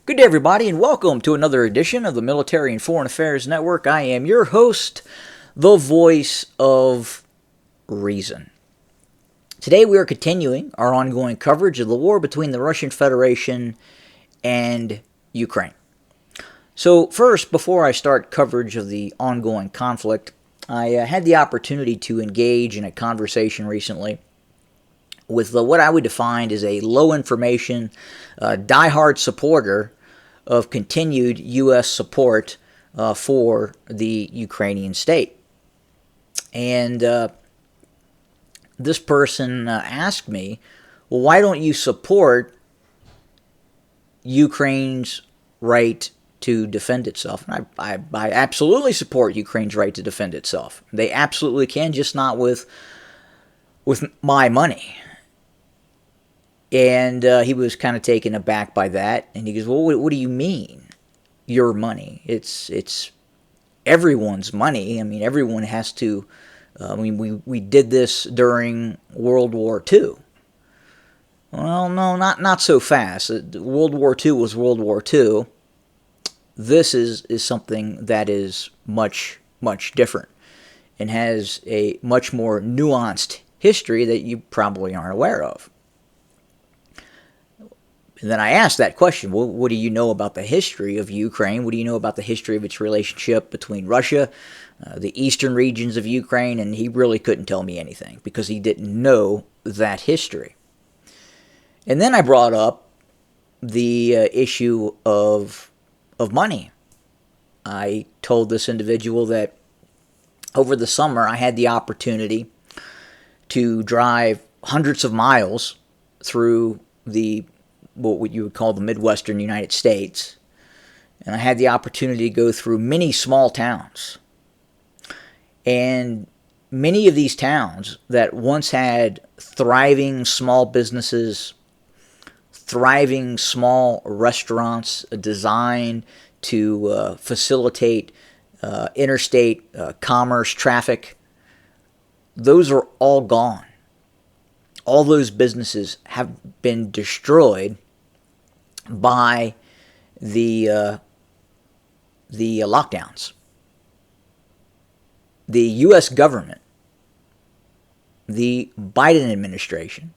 Good day, everybody, and welcome to another edition of the Military and Foreign Affairs Network. I am your host, the voice of reason. Today, we are continuing our ongoing coverage of the war between the Russian Federation and Ukraine. So, first, before I start coverage of the ongoing conflict, I had the opportunity to engage in a conversation recently with what I would define as a low information, diehard supporter of continued U.S. support for the Ukrainian state. And this person asked me, well, why don't you support Ukraine's right to defend itself? And I absolutely support Ukraine's right to defend itself. They absolutely can, just not with my money. And he was kind of taken aback by that. And he goes, well, what do you mean, your money? It's everyone's money. I mean, everyone has to. We did this during World War II. Well, no, not so fast. World War II was World War II. This is something that is much, much different and has a much more nuanced history that you probably aren't aware of. And then I asked that question, well, what do you know about the history of Ukraine? What do you know about the history of its relationship between Russia, the eastern regions of Ukraine? And he really couldn't tell me anything because he didn't know that history. And then I brought up the issue of money. I told this individual that over the summer I had the opportunity to drive hundreds of miles through what you would call the Midwestern United States. And I had the opportunity to go through many small towns. And many of these towns that once had thriving small businesses, thriving small restaurants designed to facilitate interstate commerce, traffic, those are all gone. All those businesses have been destroyed by the lockdowns. The U.S. government, the Biden administration,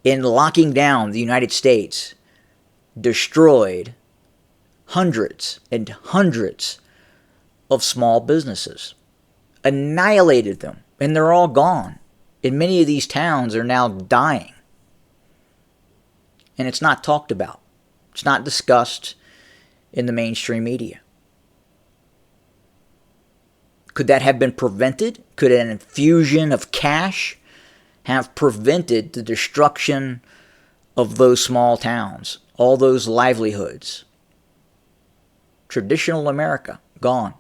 in locking down the United States, destroyed hundreds and hundreds of small businesses, annihilated them, and they're all gone. And many of these towns are now dying. And it's not talked about. It's not discussed in the mainstream media. Could that have been prevented? Could an infusion of cash have prevented the destruction of those small towns, all those livelihoods? Traditional America, gone.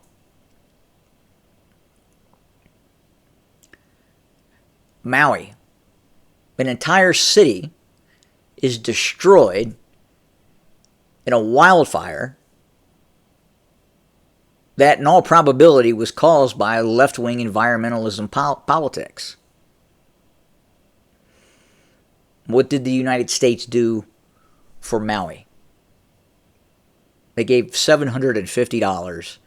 Maui, an entire city is destroyed in a wildfire that in all probability was caused by left-wing environmentalism politics. What did the United States do for Maui? They gave $750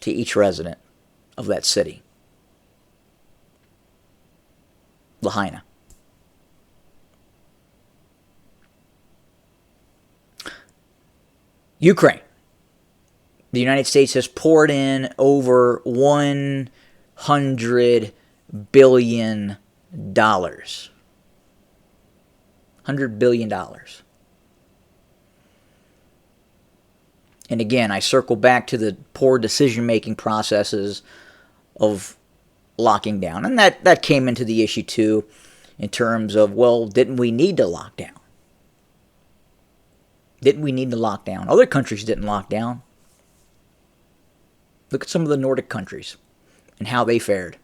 to each resident of that city. Lahaina. Ukraine. The United States has poured in over $100 billion. $100 billion. And again, I circle back to the poor decision-making processes of locking down. And that came into the issue too in terms of, well, didn't we need to lock down? Didn't we need to lock down? Other countries didn't lock down. Look at some of the Nordic countries and how they fared.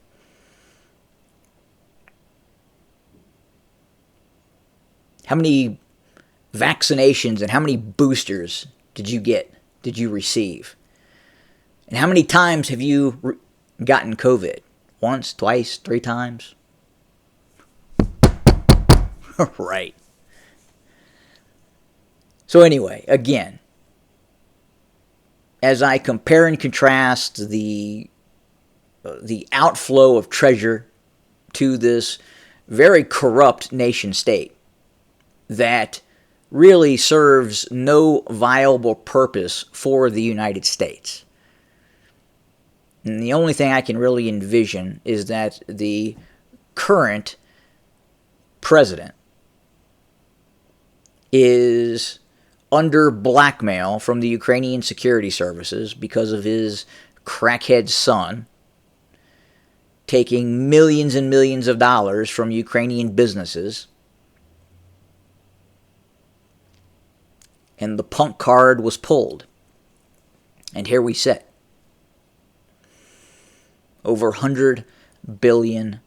How many vaccinations and how many boosters did you get? Did you receive? And how many times have you gotten COVID? Once, twice, 3 times? Right. So anyway, again, as I compare and contrast the outflow of treasure to this very corrupt nation state that really serves no viable purpose for the United States. And the only thing I can really envision is that the current president is under blackmail from the Ukrainian security services because of his crackhead son taking millions and millions of dollars from Ukrainian businesses. And the punk card was pulled. And here we sit. Over $100 billion.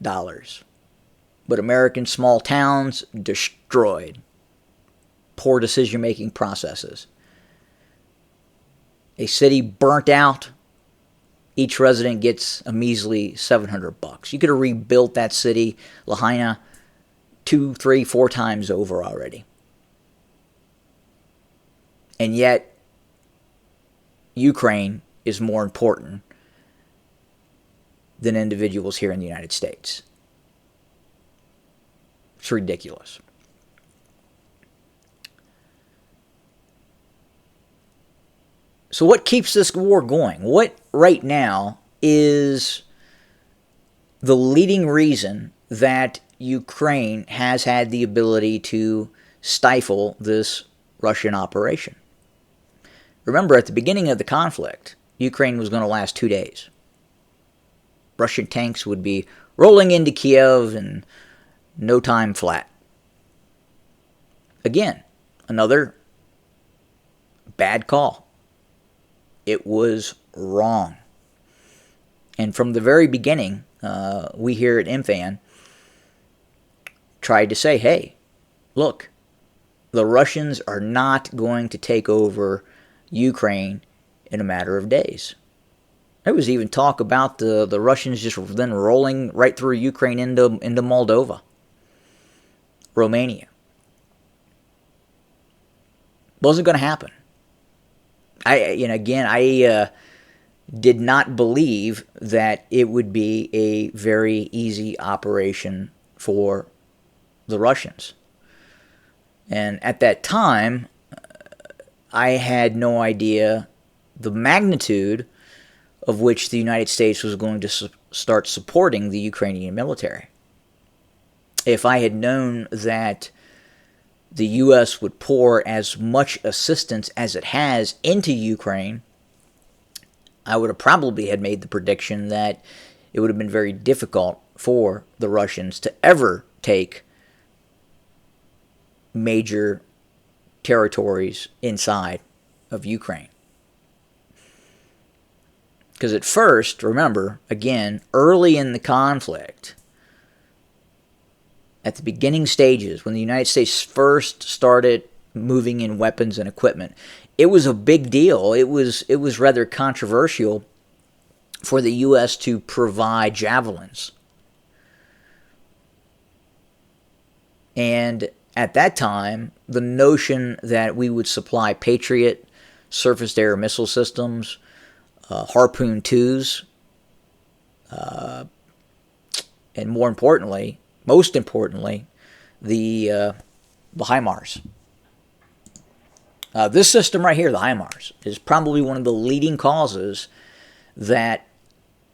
But American small towns destroyed. Poor decision-making processes. A city burnt out. Each resident gets a measly $700. You could have rebuilt that city, Lahaina, 2, 3, 4 times over already. And yet, Ukraine is more important than individuals here in the United States. It's ridiculous. So what keeps this war going? What right now is the leading reason that Ukraine has had the ability to stifle this Russian operation? Remember, at the beginning of the conflict, Ukraine was going to last 2 days. Russian tanks would be rolling into Kiev in no time flat. Again, another bad call. It was wrong. And from the very beginning, we here at MFAN tried to say, hey, look, the Russians are not going to take over Ukraine in a matter of days. There was even talk about the Russians just then rolling right through Ukraine into Moldova, Romania. Wasn't going to happen. I did not believe that it would be a very easy operation for the Russians. And at that time, I had no idea the magnitude of which the United States was going to start supporting the Ukrainian military. If I had known that the U.S. would pour as much assistance as it has into Ukraine, I would have probably had made the prediction that it would have been very difficult for the Russians to ever take major territories inside of Ukraine. Because at first, remember, again, early in the conflict, at the beginning stages, when the United States first started moving in weapons and equipment, it was a big deal. It was rather controversial for the U.S. to provide javelins. And at that time, the notion that we would supply Patriot surface-to-air missile systems, Harpoon 2s, and most importantly, the HIMARS. This system right here, the HIMARS, is probably one of the leading causes that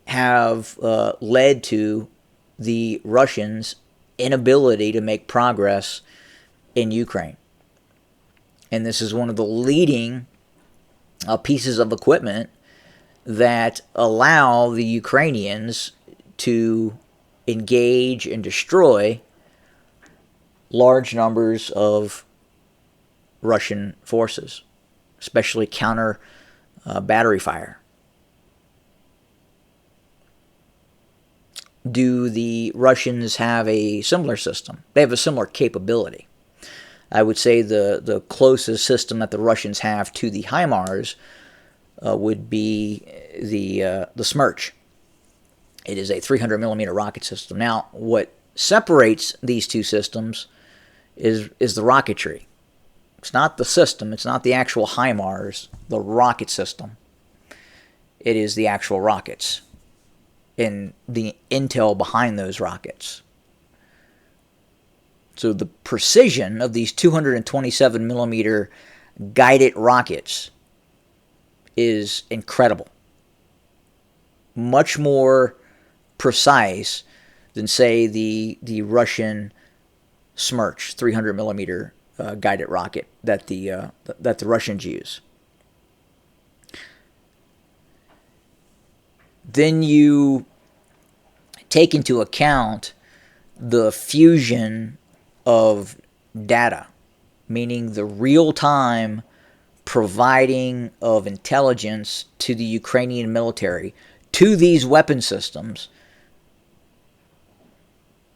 have led to the Russians' inability to make progress in Ukraine. And this is one of the leading pieces of equipment that allow the Ukrainians to engage and destroy large numbers of Russian forces, especially counter battery fire. Do the Russians have a similar system? They have a similar capability. I would say the closest system that the Russians have to the HIMARS would be the Smerch. It is a 300 millimeter rocket system. Now, what separates these two systems is the rocketry. It's not the system. It's not the actual HIMARS, the rocket system. It is the actual rockets and the intel behind those rockets. So the precision of these 227 millimeter guided rockets is incredible. Much more precise than, say, the Russian Smerch 300 millimeter guided rocket that the Russians use. Then you take into account the fusion of data, meaning the real-time providing of intelligence to the Ukrainian military, to these weapon systems,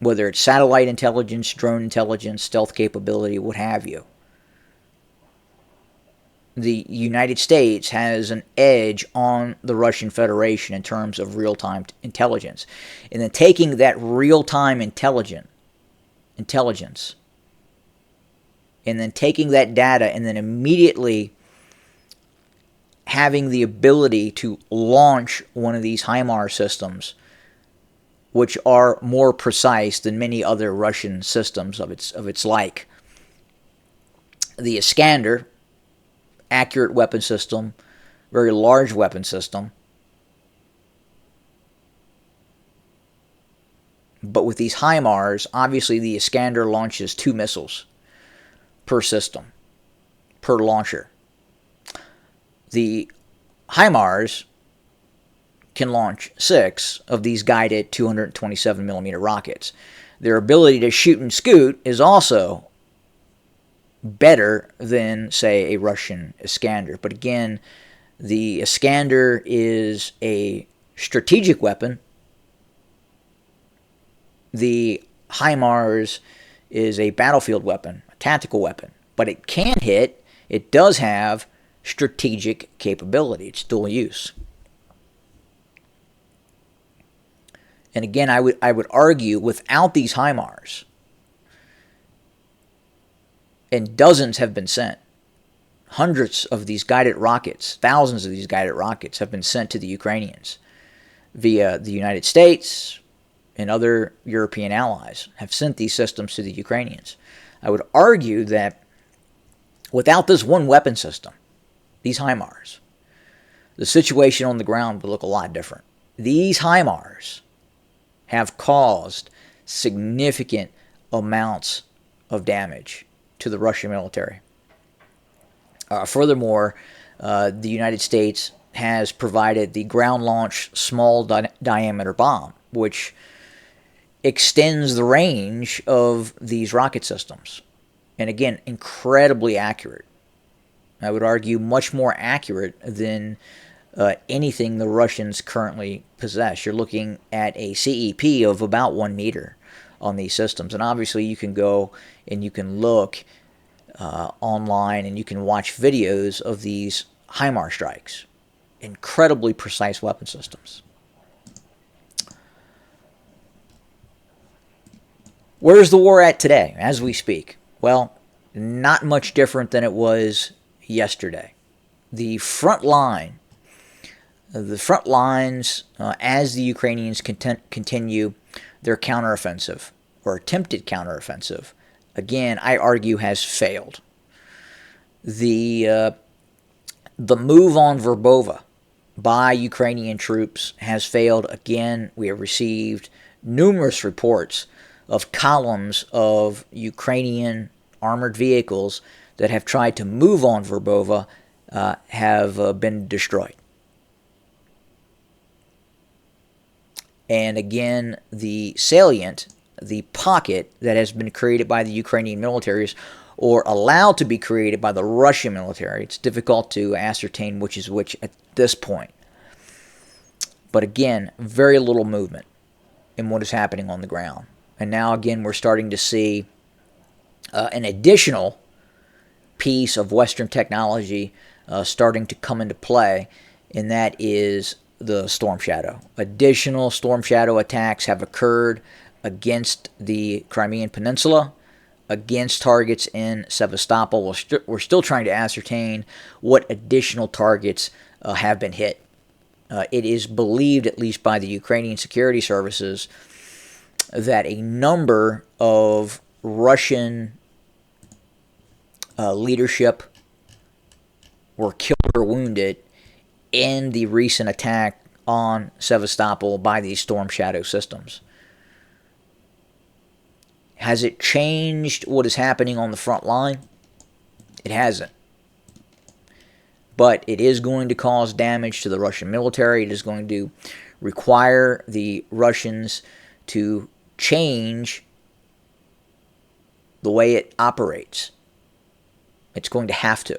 whether it's satellite intelligence, drone intelligence, stealth capability, what have you. The United States has an edge on the Russian Federation in terms of real-time intelligence. And then taking that real-time intelligence, and then taking that data and then immediately having the ability to launch one of these HIMARS systems, which are more precise than many other Russian systems of its like. The Iskander, accurate weapon system, very large weapon system. But with these HIMARS, obviously the Iskander launches 2 missiles per system, per launcher. The HIMARS can launch 6 of these guided 227 millimeter rockets. Their ability to shoot and scoot is also better than, say, a Russian Iskander. But again, the Iskander is a strategic weapon. The HIMARS is a battlefield weapon, a tactical weapon. But it can hit, it does have strategic capability. It's dual use. And again, I would argue without these HIMARS, and dozens have been sent, hundreds of these guided rockets, thousands of these guided rockets have been sent to the Ukrainians via the United States and other European allies have sent these systems to the Ukrainians. I would argue that without this one weapon system, these HIMARS, the situation on the ground would look a lot different. These HIMARS have caused significant amounts of damage to the Russian military. Furthermore, the United States has provided the ground-launched small diameter bomb, which extends the range of these rocket systems. And again, incredibly accurate. I would argue much more accurate than anything the Russians currently possess. You're looking at a CEP of about 1 meter on these systems. And obviously you can go and you can look online and you can watch videos of these HIMARS strikes. Incredibly precise weapon systems. Where's the war at today as we speak? Well, not much different than it was yesterday. The front lines, as the Ukrainians continue their counteroffensive or attempted counteroffensive, again, I argue has failed. The move on Verbova by Ukrainian troops has failed again. We have received numerous reports of columns of Ukrainian armored vehicles that have tried to move on Verbova have been destroyed. And again, the salient, the pocket that has been created by the Ukrainian militaries or allowed to be created by the Russian military, it's difficult to ascertain which is which at this point. But again, very little movement in what is happening on the ground. And now again, we're starting to see an additional piece of Western technology starting to come into play, and that is the Storm Shadow. Additional Storm Shadow attacks have occurred against the Crimean Peninsula against targets in Sevastopol. We're still trying to ascertain what additional targets have been hit. It is believed, at least by the Ukrainian security services, that a number of Russian leadership were killed or wounded in the recent attack on Sevastopol by these Storm Shadow systems. Has it changed what is happening on the front line? It hasn't. But it is going to cause damage to the Russian military. It is going to require the Russians to change the way it operates. It's going to have to.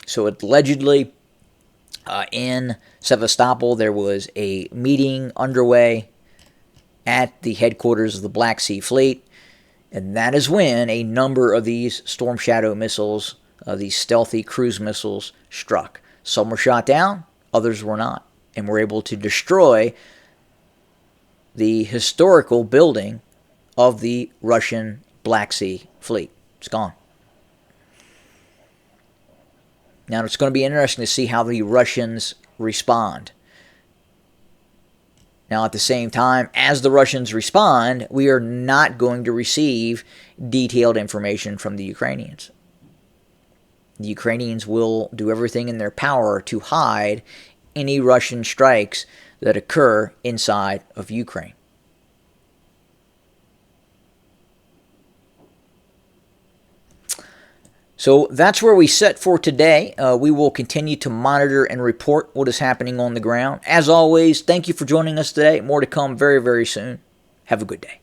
So allegedly, in Sevastopol, there was a meeting underway at the headquarters of the Black Sea Fleet, and that is when a number of these Storm Shadow missiles, these stealthy cruise missiles, struck. Some were shot down, others were not, and were able to destroy the historical building of the Russian Black Sea Fleet. It's gone. Now, it's going to be interesting to see how the Russians respond. Now, at the same time, as the Russians respond, we are not going to receive detailed information from the Ukrainians. The Ukrainians will do everything in their power to hide any Russian strikes that occur inside of Ukraine. So that's where we sit for today. We will continue to monitor and report what is happening on the ground. As always, thank you for joining us today. More to come very, very soon. Have a good day.